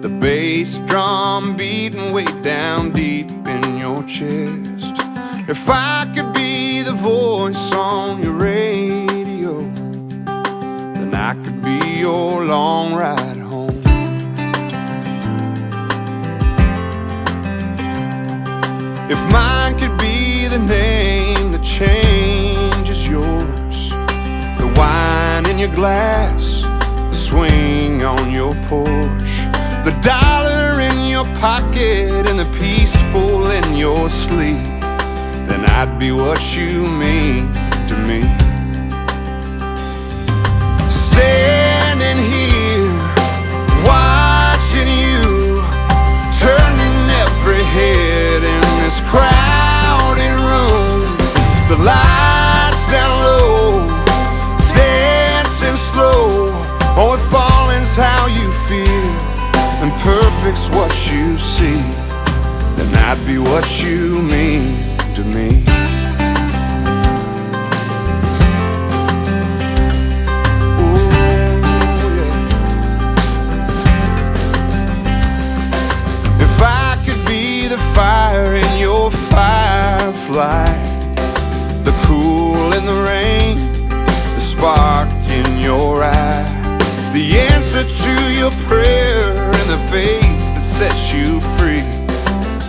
the bass drum beating way down deep in your chest. If I could be the voice on your radio, then I could be your long ride home. If mine could be the name that changes yours, the wine in your glass, the swing on your porch, the dollar in your pocket and the peaceful in your sleep, then I'd be what you mean to me. Standing here, watching you, turning every head in this crowded room. The lights down low, dancing slow. Oh, if falling's how you feel and perfect's what you see, then I'd be what you mean to me. Ooh, yeah. If I could be the fire in your firefly, the cool in the rain, the spark in your eye, the answer to your prayer and the faith that sets you free,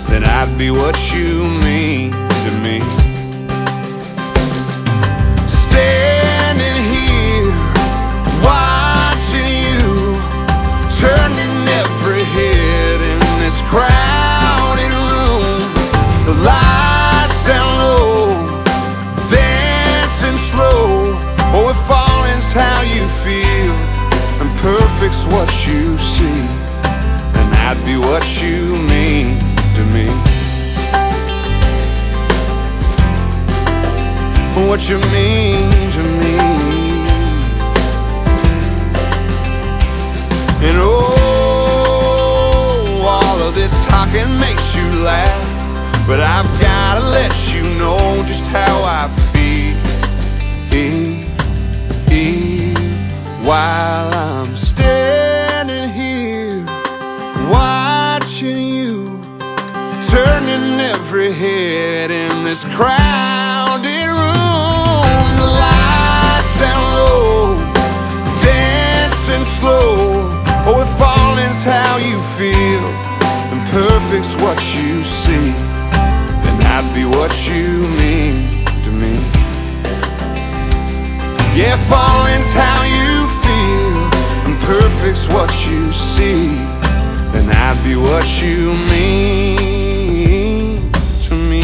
then I'd be what you mean to me. Standing here, watching you, turning every head in this crowded room. The lights down low, dancing slow. Oh, if falling's how you feel and perfect's what you see, then I'd be what you mean to me. What you mean to me. And oh, all of this talking makes you laugh, but I've gotta let you know just how I feel while I'm standing here watching you, turning every head in this crowded room. The lights down low, dancing slow. Oh, if falling's how you feel and perfect's what you see, then I'd be what you mean to me. Yeah, falling's how you feel and perfect's what you see, then I'd be what you mean to me.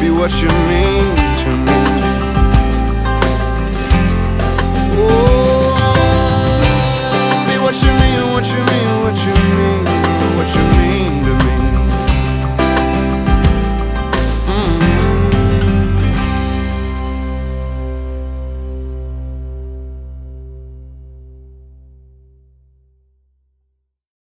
Be what you mean.